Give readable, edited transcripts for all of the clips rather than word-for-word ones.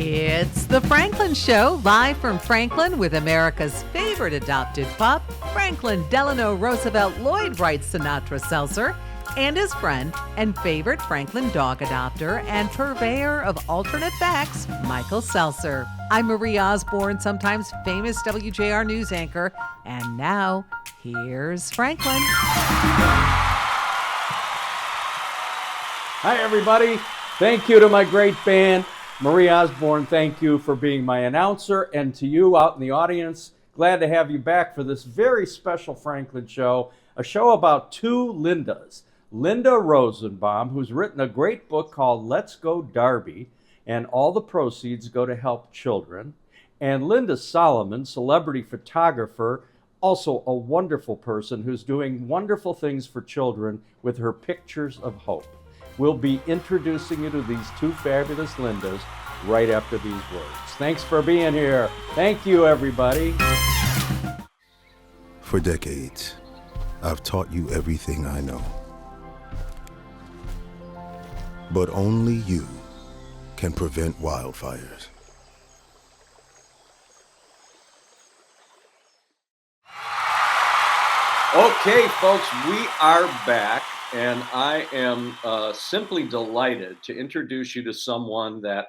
It's The Franklin Show, live from Franklin with America's favorite adopted pup, Franklin Delano Roosevelt Lloyd Wright Sinatra Seltzer, and his friend and favorite Franklin dog adopter and purveyor of alternate facts, Michael Seltzer. I'm Marie Osborne, sometimes famous WJR news anchor, and now here's Franklin. Hi, everybody. Thank you to my great band. Marie Osborne, thank you for being my announcer. And to you out in the audience, glad to have you back for this very special Franklin show, a show about two Lindas. Linda Rosenbaum, who's written a great book called Let's Go Darby, and all the proceeds go to help children. And Linda Soloman, celebrity photographer, also a wonderful person who's doing wonderful things for children with her Pictures of Hope. We'll be introducing you to these two fabulous Lindas right after these words. Thanks for being here. Thank you, everybody. For decades, I've taught you everything I know. But only you can prevent wildfires. Okay, folks, we are back, and I am simply delighted to introduce you to someone that,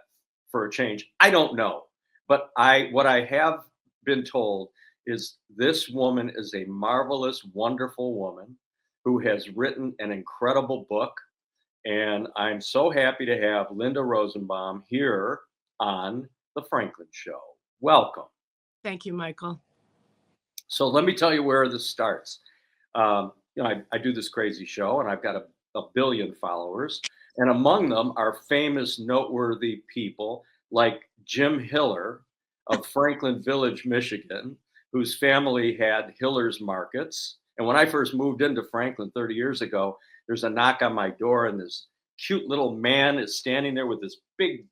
for a change, I don't know, but what I have been told is this woman is a marvelous, wonderful woman who has written an incredible book. And I'm so happy to have Linda Rosenbaum here on The Franklin Show. Welcome. Thank you, Michael. So let me tell you where this starts. I do this crazy show, and I've got a billion followers. And among them are famous, noteworthy people like Jim Hiller of Franklin Village, Michigan, whose family had Hiller's Markets. And when I first moved into Franklin 30 years ago, there's a knock on my door, and this cute little man is standing there with this big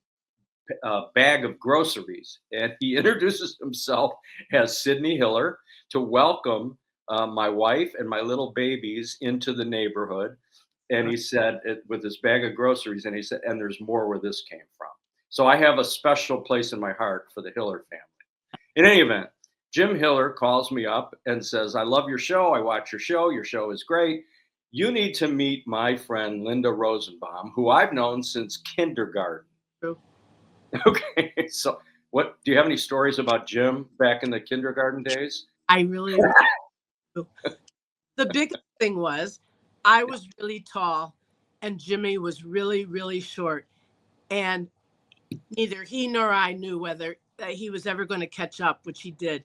bag of groceries. And he introduces himself as Sidney Hiller to welcome my wife and my little babies into the neighborhood. And he said, with this bag of groceries, and he said, and there's more where this came from. So I have a special place in my heart for the Hiller family. In any event, Jim Hiller calls me up and says, I love your show. I watch your show. Your show is great. You need to meet my friend, Linda Rosenbaum, who I've known since kindergarten. True. Okay, so do you have any stories about Jim back in the kindergarten days? I really do. The biggest thing was I was really tall and Jimmy was really, really short. And neither he nor I knew whether he was ever going to catch up, which he did.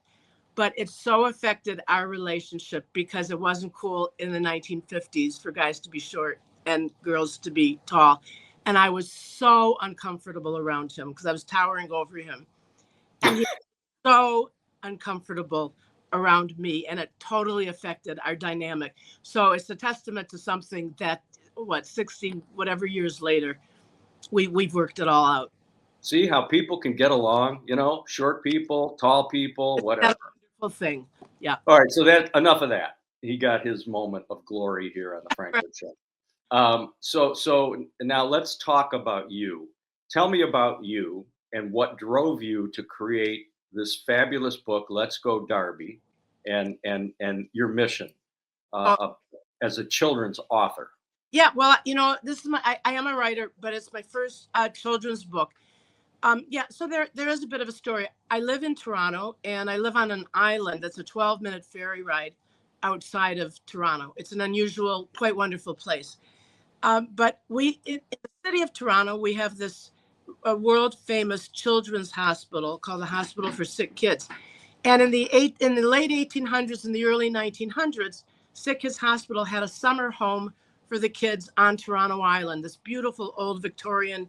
But it so affected our relationship because it wasn't cool in the 1950s for guys to be short and girls to be tall. And I was so uncomfortable around him because I was towering over him. And he was so uncomfortable around me, and it totally affected our dynamic. So it's a testament to something that, 60 whatever years later, we've worked it all out. See how people can get along, short people, tall people, whatever. Thing. Yeah. All right. So enough of that. He got his moment of glory here on the Franklin Show. So now let's talk about you. Tell me about you and what drove you to create this fabulous book, Let's Go Darby, and your mission as a children's author. Yeah. Well, this is I am a writer, but it's my first children's book. So there is a bit of a story. I live in Toronto, and I live on an island that's a 12-minute ferry ride outside of Toronto. It's an unusual, quite wonderful place. But in the city of Toronto, we have this world-famous children's hospital called the Hospital for Sick Kids. And in the late 1800s and the early 1900s, Sick Kids Hospital had a summer home for the kids on Toronto Island, this beautiful old Victorian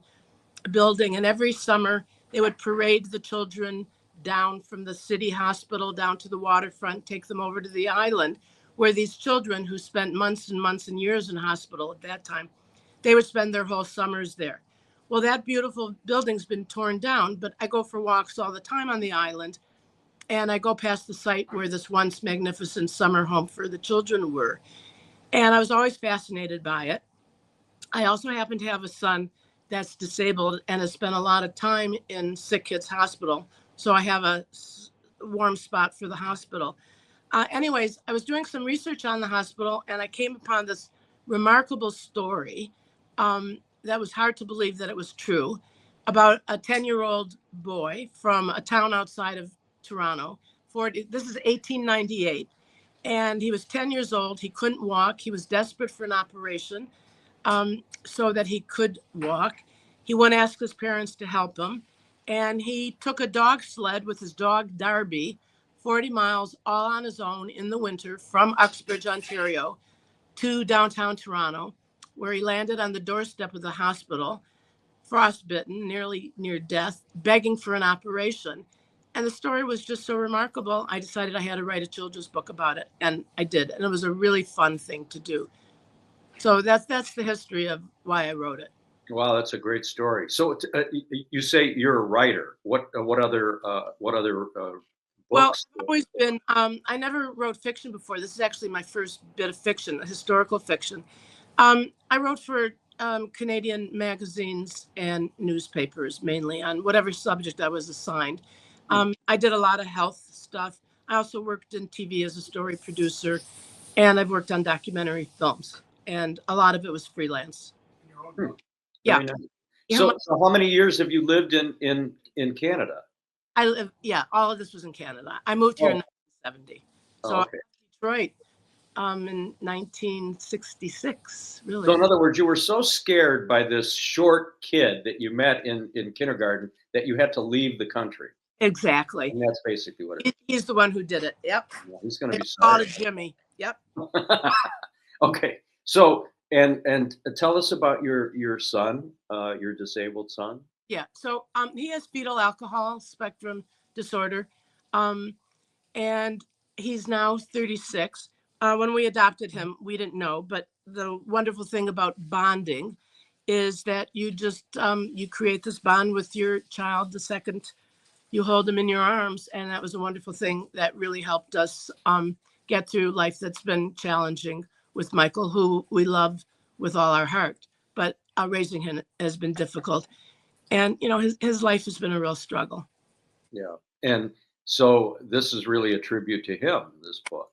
building, and every summer they would parade the children down from the city hospital down to the waterfront, take them over to the island where these children who spent months and months and years in hospital at that time, they would spend their whole summers there. Well, that beautiful building's been torn down, but I go for walks all the time on the island, and I go past the site where this once magnificent summer home for the children were. And I was always fascinated by it. I also happen to have a son that's disabled and has spent a lot of time in Sick Kids Hospital. So I have a warm spot for the hospital. Anyways, I was doing some research on the hospital and I came upon this remarkable story that was hard to believe that it was true, about a 10-year-old boy from a town outside of Toronto. This is 1898. And he was 10 years old. He couldn't walk. He was desperate for an operation so that he could walk. He went to ask his parents to help him. And he took a dog sled with his dog, Darby, 40 miles all on his own in the winter from Uxbridge, Ontario, to downtown Toronto, where he landed on the doorstep of the hospital, frostbitten, nearly near death, begging for an operation. And the story was just so remarkable, I decided I had to write a children's book about it. And I did. And it was a really fun thing to do. So that's the history of why I wrote it. Wow, that's a great story. So you say you're a writer. What other Well, books? I've always been, I never wrote fiction before. This is actually my first bit of fiction, historical fiction. I wrote for Canadian magazines and newspapers, mainly on whatever subject I was assigned. I did a lot of health stuff. I also worked in TV as a story producer, and I've worked on documentary films, and a lot of it was freelance. Yeah. Very nice. Yeah, So how many years have you lived in Canada? I live, all of this was in Canada. I moved here in 1970. So okay. I was in Detroit in 1966, really. So in other words, you were so scared by this short kid that you met in kindergarten that you had to leave the country. Exactly. And that's basically what it is. He's the one who did it. Yep. Yeah, he's going to be All sorry. to Jimmy. Yep. Okay. So and tell us about your son, your disabled son. Yeah. So he has fetal alcohol spectrum disorder, and he's now 36. When we adopted him, we didn't know, but the wonderful thing about bonding is that you just you create this bond with your child the second you hold him in your arms, and that was a wonderful thing that really helped us get through life that's been challenging with Michael, who we love with all our heart, but raising him has been difficult. And, his life has been a real struggle. Yeah. And so this is really a tribute to him, this book.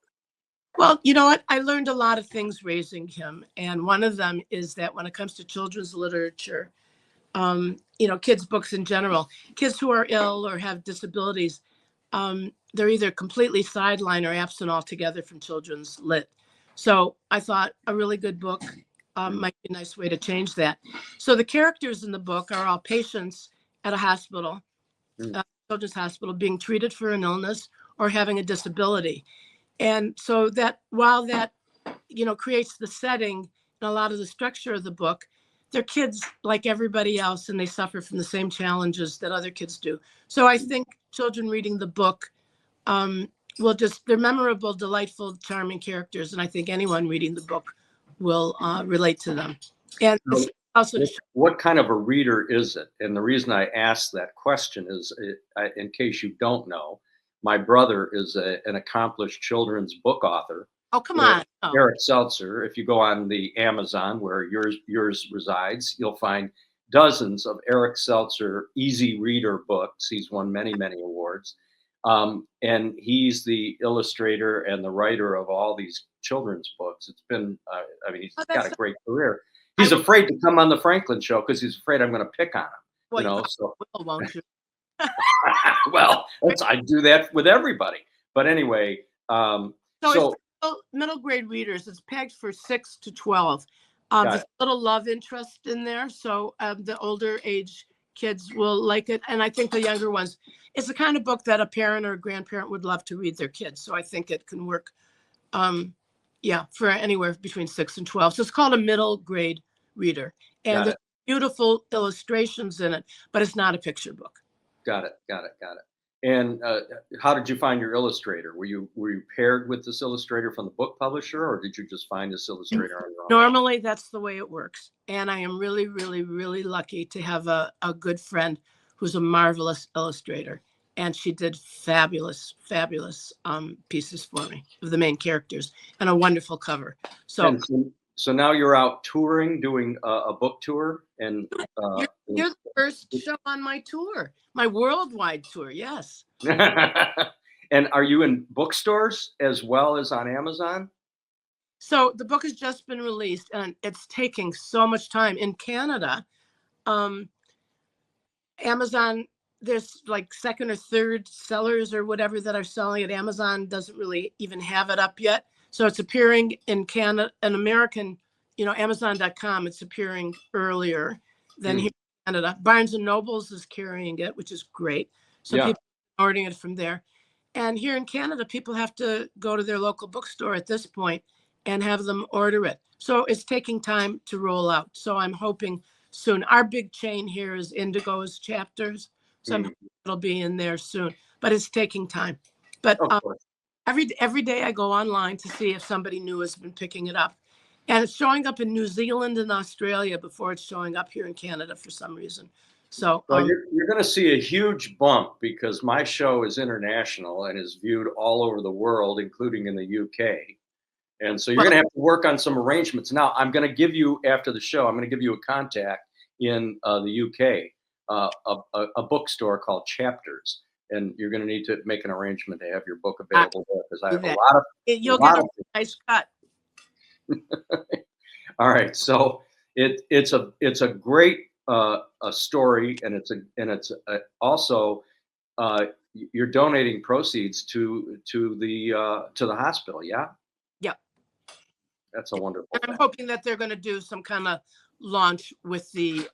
Well, you know what? I learned a lot of things raising him. And one of them is that when it comes to children's literature, kids' books in general, kids who are ill or have disabilities, they're either completely sidelined or absent altogether from children's lit. So I thought a really good book might be a nice way to change that. So the characters in the book are all patients at a hospital, children's hospital, being treated for an illness or having a disability. And so that while that, creates the setting and a lot of the structure of the book, they're kids like everybody else, and they suffer from the same challenges that other kids do. So I think children reading the book they're memorable, delightful, charming characters. And I think anyone reading the book will relate to them. And also, what kind of a reader is it? And the reason I asked that question is, in case you don't know, my brother is an accomplished children's book author. Oh, come on. Eric Seltzer. If you go on the Amazon where yours resides, you'll find dozens of Eric Seltzer easy reader books. He's won many, many awards. And he's the illustrator and the writer of all these children's books. It's been, he's got a great career. He's afraid to come on the Franklin show because he's afraid I'm going to pick on him. So won't you? well, I do that with everybody. But anyway, so middle grade readers, it's pegged for 6 to 12. There's a little love interest in there. So the older age kids will like it. And I think the younger ones, it's the kind of book that a parent or a grandparent would love to read their kids. So I think it can work, for anywhere between 6 and 12. So it's called a middle grade reader. And there's beautiful illustrations in it, but it's not a picture book. Got it. And how did you find your illustrator? Were you paired with this illustrator from the book publisher, or did you just find this illustrator on your own? Normally, that's the way it works. And I am really, really, really lucky to have a good friend who's a marvelous illustrator. And she did fabulous, fabulous pieces for me of the main characters and a wonderful cover. So So now you're out touring, doing a book tour, and You're the first show on my tour, my worldwide tour. Yes. and are you in bookstores as well as on Amazon? So the book has just been released, and it's taking so much time in Canada. Amazon, there's like second or third sellers or whatever that are selling it. Amazon doesn't really even have it up yet. So it's appearing in Canada, an American, Amazon.com. It's appearing earlier than here in Canada. Barnes and Nobles is carrying it, which is great. So people are ordering it from there. And here in Canada, people have to go to their local bookstore at this point and have them order it. So it's taking time to roll out. So I'm hoping soon. Our big chain here is Indigo's Chapters. So I'm hoping it'll be in there soon. But it's taking time. But every day I go online to see if somebody new has been picking it up. And it's showing up in New Zealand and Australia before it's showing up here in Canada for some reason. So you're going to see a huge bump because my show is international and is viewed all over the world, including in the UK. And so you're going to have to work on some arrangements. Now, I'm going to give you, after the show, I'm going to give you a contact in the UK, a bookstore called Chapters. And you're going to need to make an arrangement to have your book available there because I have a lot of. You'll get a nice cut. All right, so it's a great a story, and it's also you're donating proceeds to the hospital. Yeah. Yep. That's a wonderful. And I'm hoping that they're going to do some kind of launch with the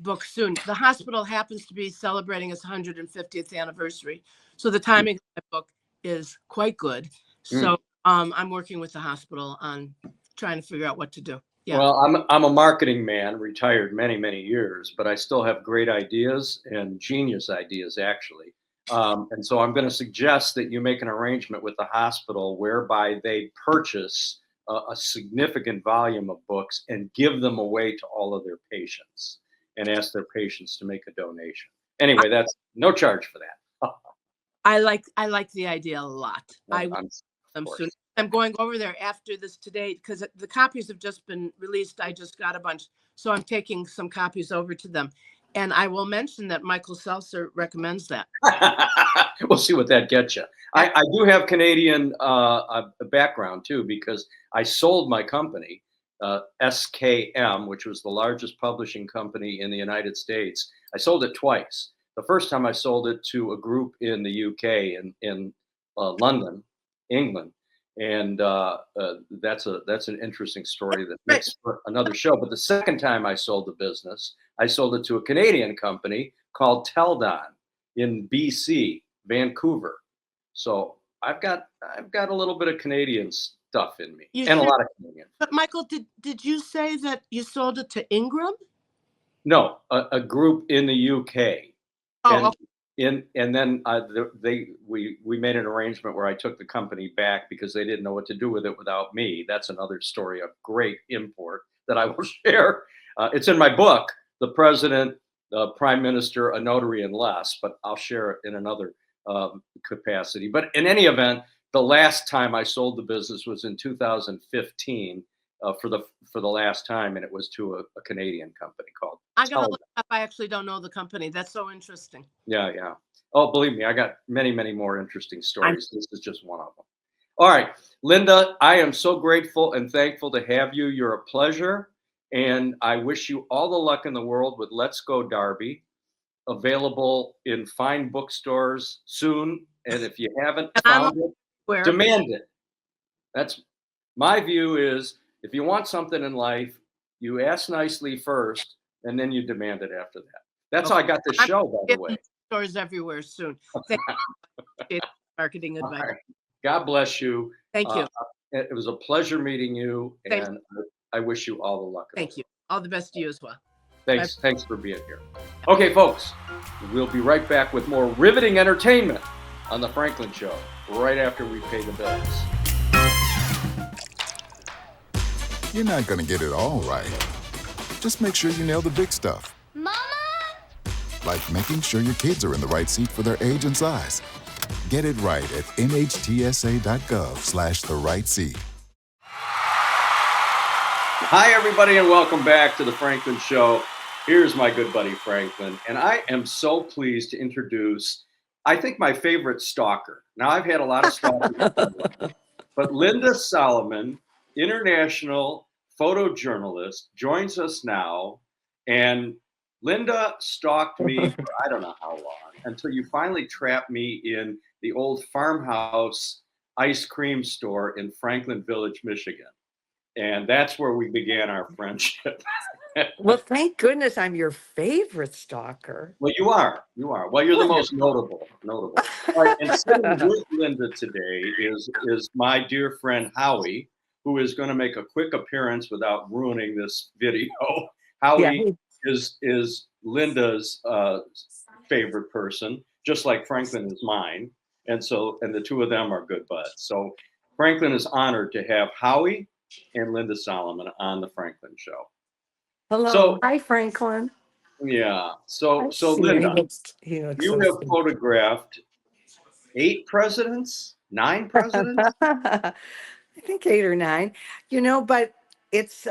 book soon. The hospital happens to be celebrating its 150th anniversary, so the timing of the book is quite good. So I'm working with the hospital on trying to figure out what to do. Yeah. Well, I'm a marketing man, retired many years, but I still have great ideas and genius ideas actually. And so I'm going to suggest that you make an arrangement with the hospital whereby they purchase a significant volume of books and give them away to all of their patients and ask their patients to make a donation. Anyway, that's no charge for that. I like the idea a lot. I'm going over there after this today because the copies have just been released. I just got a bunch. So I'm taking some copies over to them. And I will mention that Michael Seltzer recommends that. We'll see what that gets you. I do have Canadian background too, because I sold my company, SKM, which was the largest publishing company in the United States. I sold it twice. The first time I sold it to a group in the UK in London, England. And that's an interesting story that makes for another show. But the second time I sold the business, I sold it to a Canadian company called Teldon in BC, Vancouver. So I've got a little bit of Canadian stuff in me, a lot of Canadian. But Michael, did you say that you sold it to Ingram? No, a group in the UK. Oh, and then we made an arrangement where I took the company back because they didn't know what to do with it without me. That's another story of great import that I will share. It's in my book, The President, the Prime Minister, a Notary, and Less, but I'll share it in another capacity. But in any event, the last time I sold the business was in 2015 for the last time, and it was to a Canadian company called. I gotta look up. I actually don't know the company. That's so interesting. Yeah. Oh, believe me, I got many more interesting stories. This is just one of them. All right, Linda, I am so grateful and thankful to have you. You're a pleasure, and I wish you all the luck in the world with Let's Go Darby, available in fine bookstores soon. And if you haven't found it, demand it. That's my view is if you want something in life, you ask nicely first, and then you demand it after that. That's how I got this show, by the way. Stores everywhere soon. Thank you. Marketing advice. Right. God bless you. Thank you. It was a pleasure meeting you, and I wish you all the luck. Thank you. All the best to you as well. Thanks. Thanks for being here. Okay, folks, we'll be right back with more riveting entertainment on The Franklin Show right after we pay the bills. You're not going to get it all right. Just make sure you nail the big stuff. Mama! Like making sure your kids are in the right seat for their age and size. Get it right at nhtsa.gov/the right seat. Hi, everybody, and welcome back to the Franklin Show. Here's my good buddy Franklin, and I am so pleased to introduce, I think, my favorite stalker. Now, I've had a lot of stalkers, but Linda Soloman, international photojournalist, joins us now. And Linda stalked me for I don't know how long until you finally trapped me in the old farmhouse ice cream store in Franklin Village, Michigan. And that's where we began our friendship. Well, thank goodness I'm your favorite stalker. Well, you are. You are. Well, you're the most notable. Notable. All right. And sitting with Linda today is my dear friend Howie, who is going to make a quick appearance without ruining this video. Yeah, Howie is Linda's favorite person, just like Franklin is mine, and the two of them are good buds. So Franklin is honored to have Howie and Linda Soloman on the Franklin Show. hello. So Hi, Franklin. yeah. I So see him. Linda, He looks you so have sweet. photographed 8 presidents, 9 presidents. I think 8 or 9, but it's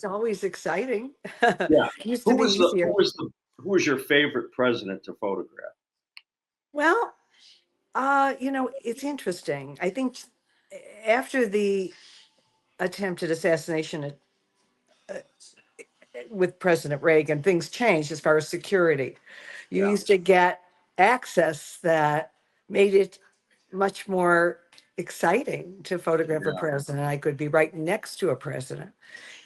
always exciting. Yeah. Used to Who be was the easier. who was your favorite president to photograph? Well, it's interesting. I think after the attempted assassination with President Reagan, things changed as far as security. You Yeah. used to get access that made it much more exciting to photograph a Yeah. president. I could be right next to a president.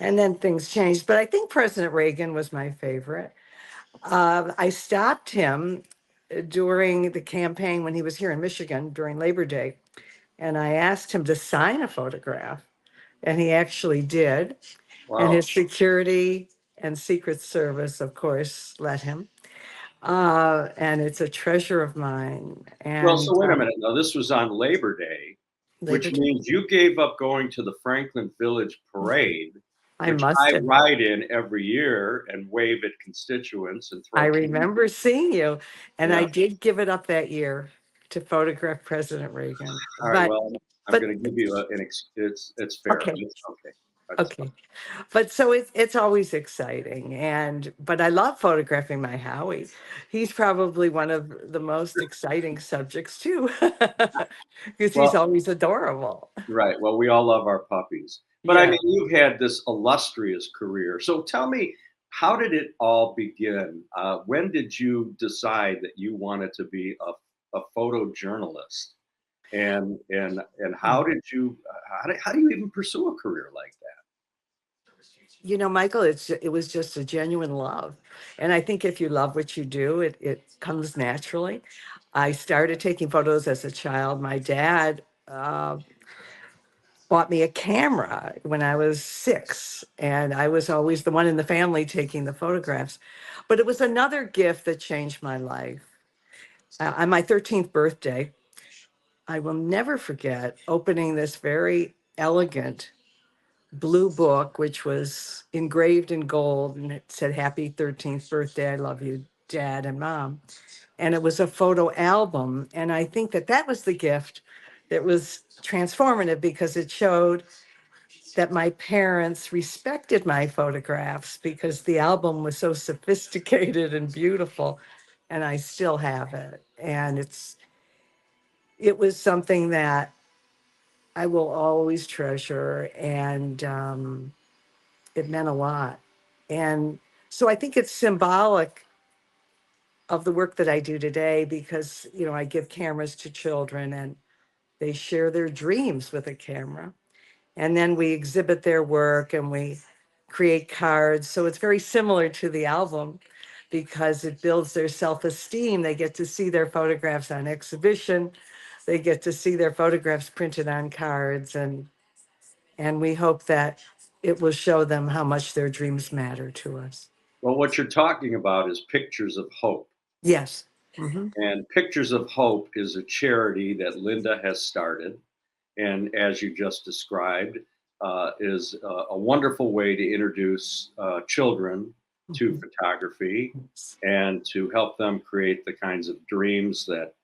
And then things changed. But I think President Reagan was my favorite. I stopped him during the campaign when he was here in Michigan during Labor Day. And I asked him to sign a photograph. And he actually did. And Wow. his security and Secret Service, of course, let him. And it's a treasure of mine. Well, And so wait a minute. Now, this was on Labor Day, Labor which Day, means you gave up going to the Franklin Village Parade, I which must I have. ride in every year and wave at constituents and I throw candy. remember seeing you, and I Yeah. did give it up that year to photograph President Reagan. All right. But, Well, I'm but going to give you it's fair. okay, It's okay. That's fine. okay. But so it's always exciting, but I love photographing my Howie. He's probably one of the most exciting subjects too, because he's Well, always adorable. right. Well, we all love our puppies. But I Yeah. mean, you've had this illustrious career. So tell me, how did it all begin? When did you decide that you wanted to be a photojournalist? And how did you how do you even pursue a career like that? Michael, it was just a genuine love. And I think if you love what you do, it comes naturally. I started taking photos as a child. My dad bought me a camera when I was 6, and I was always the one in the family taking the photographs. But it was another gift that changed my life. On my 13th birthday, I will never forget opening this very elegant blue book, which was engraved in gold, and it said, "Happy 13th birthday. I love you, Dad and Mom." And it was a photo album. And I think that was the gift that was transformative because it showed that my parents respected my photographs because the album was so sophisticated and beautiful. And I still have it. And it was something that I will always treasure. And it meant a lot. And so I think it's symbolic of the work that I do today because, I give cameras to children and they share their dreams with a camera. And then we exhibit their work and we create cards. So it's very similar to the album because it builds their self-esteem. They get to see their photographs on exhibition. They get to see their photographs printed on cards. And we hope that it will show them how much their dreams matter to us. Well, what you're talking about is Pictures of Hope. Yes. Mm-hmm. And Pictures of Hope is a charity that Linda has started. And as you just described, is a wonderful way to introduce children to photography and to help them create the kinds of dreams that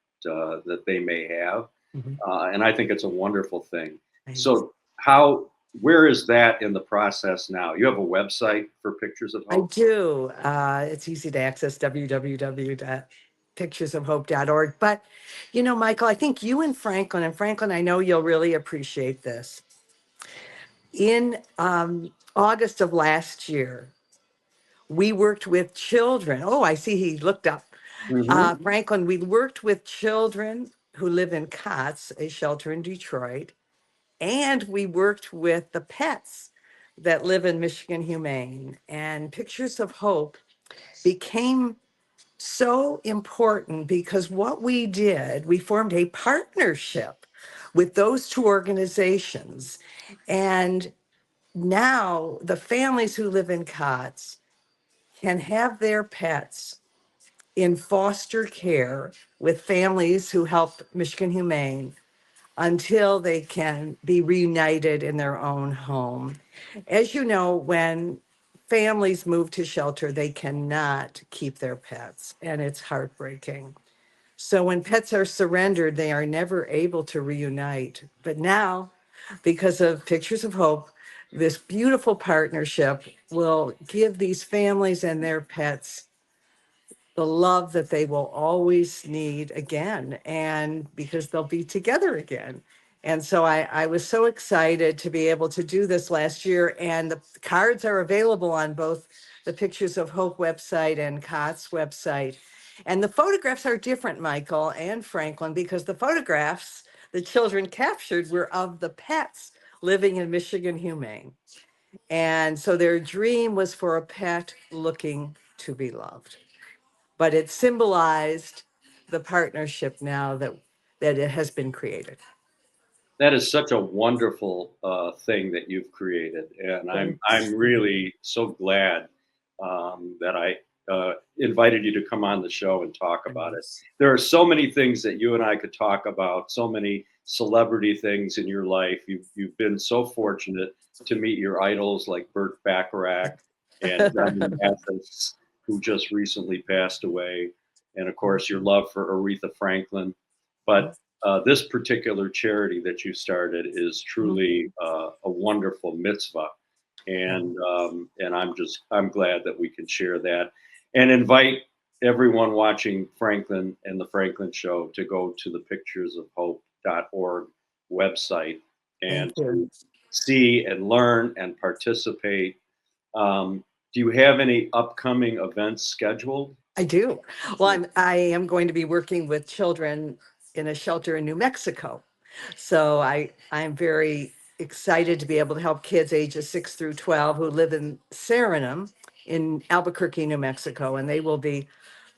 they may have. Mhm. And I think it's a wonderful thing. Thanks. So how where is that in the process now? You have a website for Pictures of I Hope? do. It's easy to access www.picturesofhope.org. But, Michael, I think you and Franklin, I know you'll really appreciate this. In August of last year, we worked with children. Oh, I see he looked up. Mm-hmm. Franklin, we worked with children who live in COTS, a shelter in Detroit, and we worked with the pets that live in Michigan Humane. And Pictures of Hope became so important because what we did, we formed a partnership with those two organizations. And now the families who live in COTS can have their pets in foster care with families who help Michigan Humane until they can be reunited in their own home. As you know, when families move to shelter, they cannot keep their pets, and it's heartbreaking. So when pets are surrendered, they are never able to reunite. But now, because of Pictures of Hope, this beautiful partnership will give these families and their pets the love that they will always need again, and because they'll be together again. And so I was so excited to be able to do this last year, and the cards are available on both the Pictures of Hope website and COTS website. And the photographs are different, Michael and Franklin, because the photographs the children captured were of the pets living in Michigan Humane. And so their dream was for a pet looking to be loved, but it symbolized the partnership now that it has been created. That is such a wonderful thing that you've created, and I'm Thanks. really so glad that I invited you to come on the show and talk about it. There are so many things that you and I could talk about, so many celebrity things in your life. You've been so fortunate to meet your idols like Burt Bacharach and Brendan Mathis, who just recently passed away, and of course your love for Aretha Franklin. But this particular charity that you started is truly a wonderful mitzvah, and I'm glad that we can share that and invite everyone watching Franklin and the Franklin Show to go to the picturesofhope.org website Thank and you. to see and learn and participate. Do you have any upcoming events scheduled? I do. Well, I am going to be working with children in a shelter in New Mexico. So I'm very excited to be able to help kids ages 6 through 12 who live in Suriname in Albuquerque, New Mexico, and they will be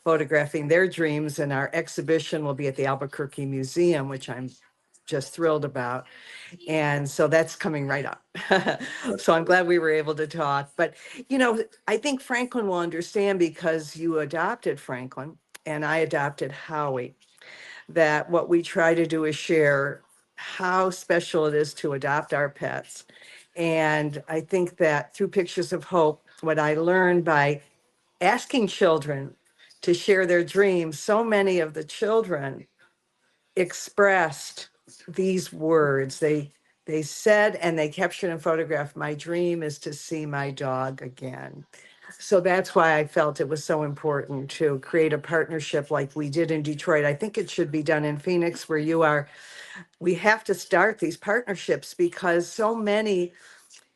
photographing their dreams, and our exhibition will be at the Albuquerque Museum, which I'm just thrilled about. And so that's coming right up. So I'm glad we were able to talk. But, I think Franklin will understand, because you adopted Franklin and I adopted Howie, that what we try to do is share how special it is to adopt our pets. And I think that through Pictures of Hope, what I learned by asking children to share their dreams, so many of the children expressed these words. They said, and they captured and photographed, "My dream is to see my dog again." So that's why I felt it was so important to create a partnership like we did in Detroit. I think it should be done in Phoenix, where you are. We have to start these partnerships because so many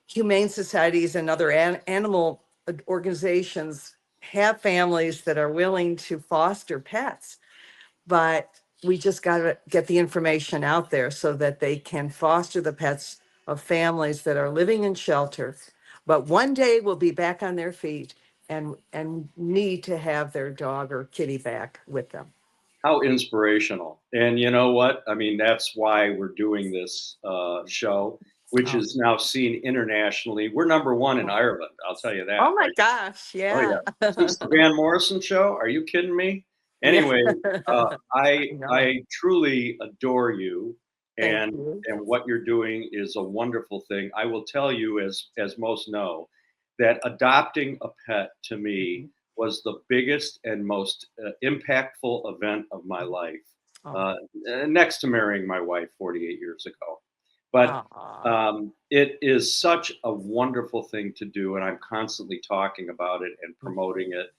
humane societies and other animal organizations have families that are willing to foster pets, but we just got to get the information out there so that they can foster the pets of families that are living in shelter, but one day will be back on their feet and need to have their dog or kitty back with them. How inspirational. And you know what? I mean, that's why we're doing this show, which Oh, is now seen internationally. We're number one in Ireland. I'll tell you that oh my right. gosh, Oh yeah. yeah. Since the Van Morrison show, are you kidding me? Yeah. Anyway, No, I truly adore you, thank and you. what you're doing is a wonderful thing. I will tell you, as most know, that adopting a pet to me was the biggest and most impactful event of my life, Oh, uh, next to marrying my wife 48 years ago. But Aw. it is such a wonderful thing to do, and I'm constantly talking about it and promoting it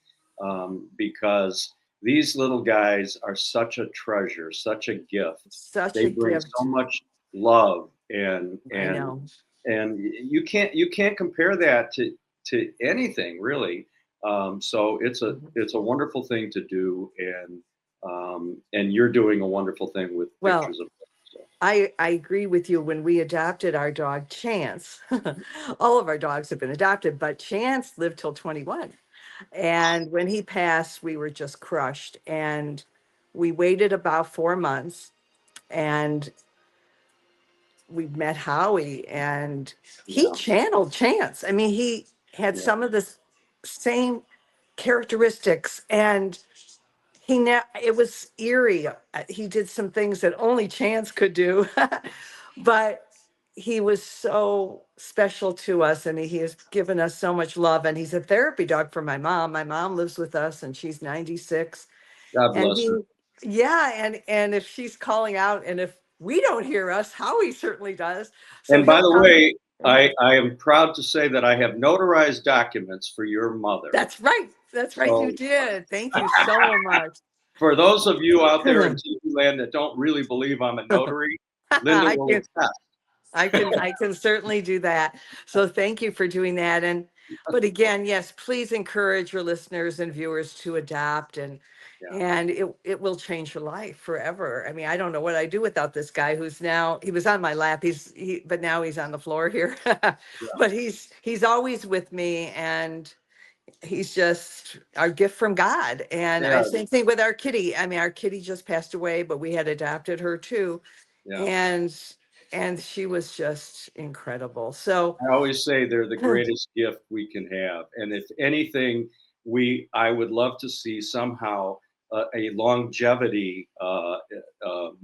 because these little guys are such a treasure, such a gift. Such They a bring gift. so much love I know. and you can't compare that to anything really. So Mhm. it's a wonderful thing to do, and you're doing a wonderful thing with Well, pictures of them. So, I agree with you. When we adopted our dog Chance, all of our dogs have been adopted, but Chance lived till 21. And when he passed, we were just crushed. And we waited about 4 months and we met Howie, and he yeah, channeled Chance. I mean, he had yeah, some of the same characteristics, and it was eerie. He did some things that only Chance could do, but he was so special to us, and he has given us so much love. And he's a therapy dog for my mom. My mom lives with us, and she's 96. God And bless her. he, yeah, and if she's calling out, and if we don't hear us, Howie certainly does. So And by he'll the come. way, I am proud to say that I have notarized documents for your mother. That's right. That's right. You So did. Thank you so much. for those of you out there in TV land that don't really believe I'm a notary, Linda I will can attest. I can certainly do that. So thank you for doing that. And but again, yes, please encourage your listeners and viewers to adopt, Yeah, and it will change your life forever. I mean, I don't know what I do without this guy who's now, he was on my lap. But now he's on the floor here. yeah, But he's always with me, and he's just our gift from God. And I yeah, same thing with our kitty. I mean, our kitty just passed away, but we had adopted her too. yeah. And she was just incredible. So I always say they're the greatest gift we can have. And if anything, I would love to see somehow a longevity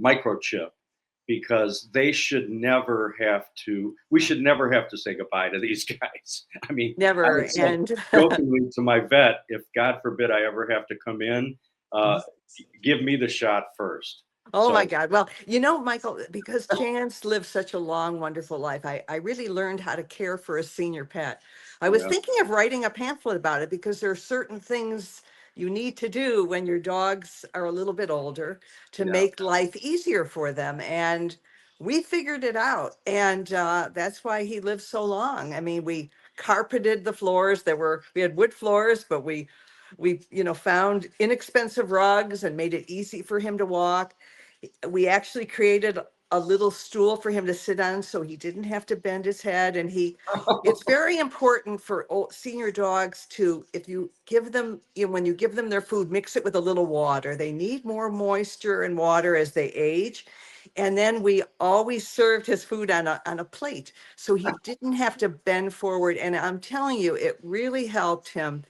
microchip because we should never have to say goodbye to these guys. I mean, I never would say and jokingly to my vet, if God forbid I ever have to come in, uh, give me the shot first. oh my So, God. Well, Michael, because Chance lived such a long, wonderful life, I really learned how to care for a senior pet. I was yeah, thinking of writing a pamphlet about it because there are certain things you need to do when your dogs are a little bit older to yeah. make life easier for them. And we figured it out. And that's why he lived so long. I mean, we carpeted the floors. We had wood floors, but we found inexpensive rugs and made it easy for him to walk. We actually created a little stool for him to sit on so he didn't have to bend his head. And it's very important for senior dogs to, if you give them, when you give them their food, mix it with a little water. They need more moisture and water as they age. And then we always served his food on a plate, so he didn't have to bend forward. And I'm telling you, it really helped him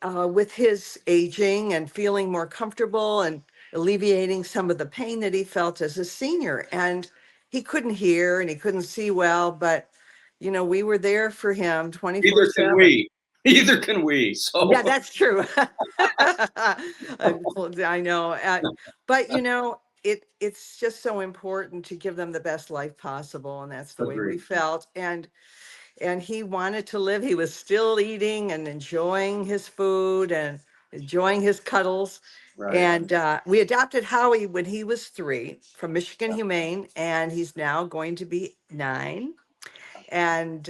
with his aging and feeling more comfortable and alleviating some of the pain that he felt as a senior. And he couldn't hear and he couldn't see well, but we were there for him Neither can 24/7. we. Neither can we. Yeah, So, that's true. I know. But it's just so important to give them the best life possible. And that's the way we agreed. felt. And he wanted to live. He was still eating and enjoying his food and enjoying his cuddles. Right. And we adopted Howie when he was 3 from Michigan Humane, and he's now going to be 9. And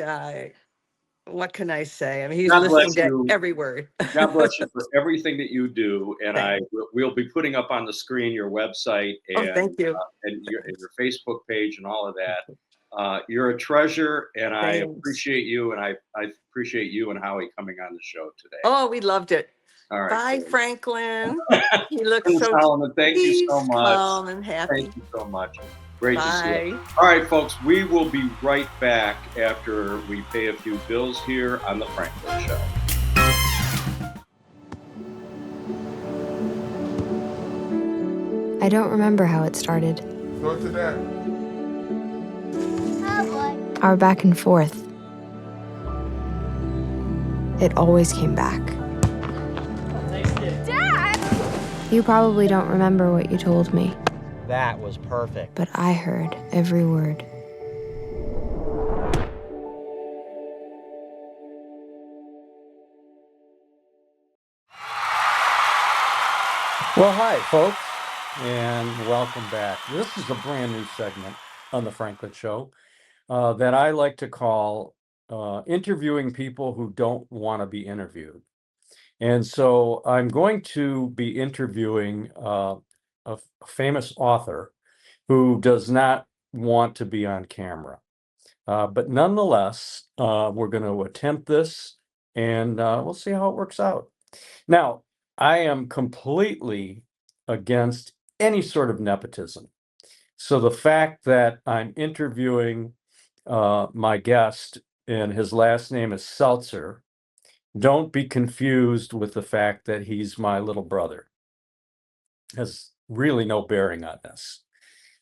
what can I say? I mean, he's God bless listening to you. every word. God bless you for everything that you do, and Thank- we'll be putting up on the screen your website Oh, thank you. and your Facebook page and all of that. You're a treasure, and I Thanks. appreciate you, and I appreciate you and Howie coming on the show today. Oh, we loved it. All right, Bye, cool. Franklin. He looks And so Solomon, thank you so peace, much. calm, and happy. Thank you so much. Great to see you. Bye. All right, folks, we will be right back after we pay a few bills here on the Franklin Show. I don't remember how it started. Go to that. Our back and forth. It always came back. Dad! You probably don't remember what you told me, That was perfect. but I heard every word. Well, hi, folks, and welcome back. This is a brand new segment on The Franklin Show that I like to call interviewing people who don't want to be interviewed. And so I'm going to be interviewing a famous author who does not want to be on camera. But nonetheless, we're going to attempt this and we'll see how it works out. Now, I am completely against any sort of nepotism. So the fact that I'm interviewing my guest and his last name is Seltzer, don't be confused with the fact that he's my little brother. Has really no bearing on this.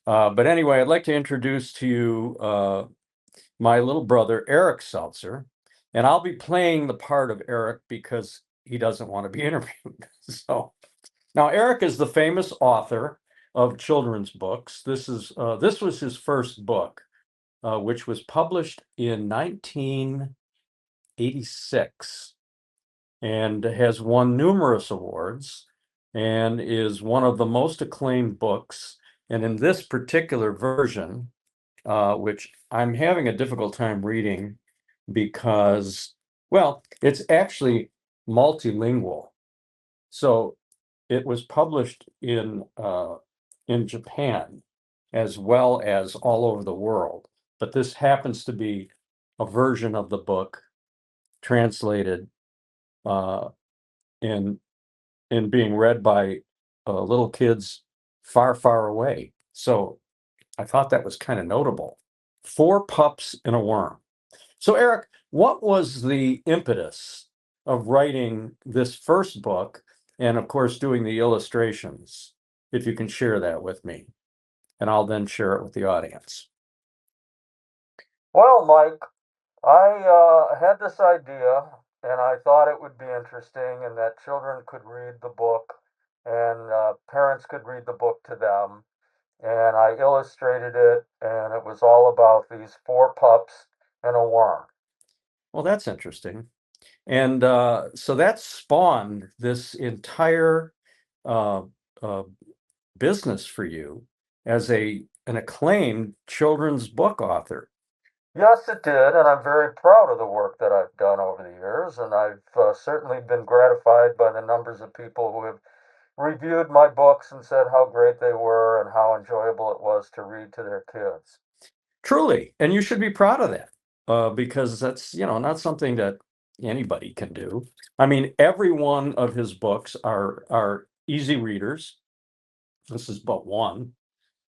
But anyway, I'd like to introduce to you my little brother, Eric Seltzer, and I'll be playing the part of Eric because he doesn't want to be interviewed. So now Eric is the famous author of children's books. This was his first book, which was published in 1986 and has won numerous awards and is one of the most acclaimed books. And in this particular version, which I'm having a difficult time reading because, well, it's actually multilingual. So it was published in Japan as well as all over the world. But this happens to be a version of the book translated uh, in being read by little kids far, far away. So I thought that was kind of notable. Four Pups and a Worm. So Eric, what was the impetus of writing this first book and of course doing the illustrations? If you can share that with me, and I'll then share it with the audience. Well, Mike, I had this idea and I thought it would be interesting and that children could read the book and parents could read the book to them. And I illustrated it, and it was all about these four pups and a worm. Well, that's interesting. And so that spawned this entire uh, uh, business for you as an acclaimed children's book author. Yes, it did, and I'm very proud of the work that I've done over the years, and I've certainly been gratified by the numbers of people who have reviewed my books and said how great they were and how enjoyable it was to read to their kids. Truly, and you should be proud of that because that's, not something that anybody can do. I mean, every one of his books are easy readers. This is but one,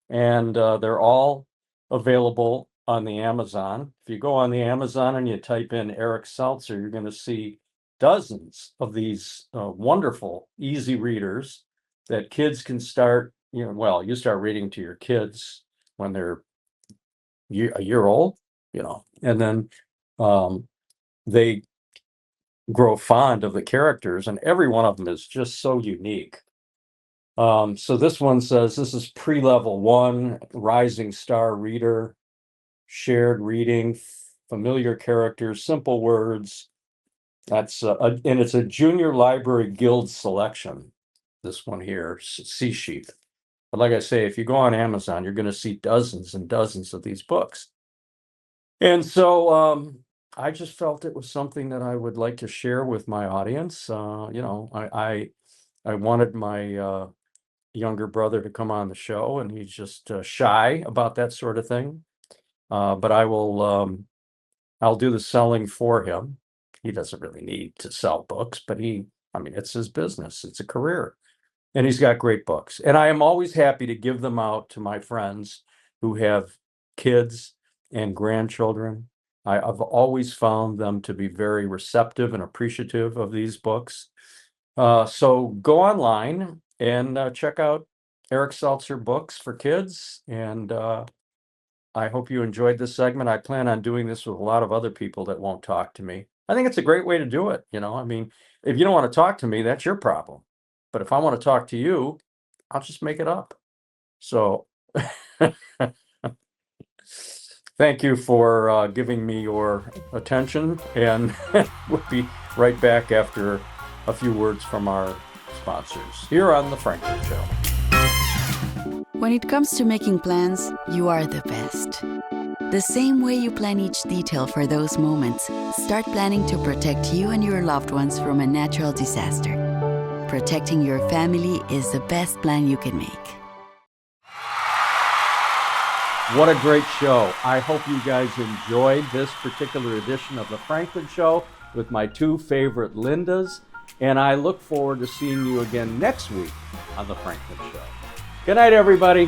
and they're all available on the Amazon. If you go on the Amazon and you type in Eric Seltzer, you're going to see dozens of these wonderful, easy readers that kids can start. You start reading to your kids when they're a year old, and then they grow fond of the characters, and every one of them is just so unique. So this one says this is pre-level 1, rising star reader, shared reading, familiar characters, simple words. That's and it's a junior library guild selection. This one here, C sheet. But like I say, if you go on Amazon, you're going to see dozens and dozens of these books. And so I just felt it was something that I would like to share with my audience. I wanted my younger brother to come on the show, and he's just shy about that sort of thing. But I'll do the selling for him. He doesn't really need to sell books, but it's his business. It's a career. And he's got great books. And I am always happy to give them out to my friends who have kids and grandchildren. I've always found them to be very receptive and appreciative of these books. So go online and check out Eric Seltzer books for kids. And I hope you enjoyed this segment. I plan on doing this with a lot of other people that won't talk to me. I think it's a great way to do it. If you don't want to talk to me, that's your problem. But if I want to talk to you, I'll just make it up. So thank you for giving me your attention, and we'll be right back after a few words from our sponsors here on The Franklin Show. When it comes to making plans, you are the best. The same way you plan each detail for those moments, start planning to protect you and your loved ones from a natural disaster. Protecting your family is the best plan you can make. What a great show. I hope you guys enjoyed this particular edition of The Franklin Show with my two favorite Lindas, and I look forward to seeing you again next week on The Franklin Show. Good night, everybody.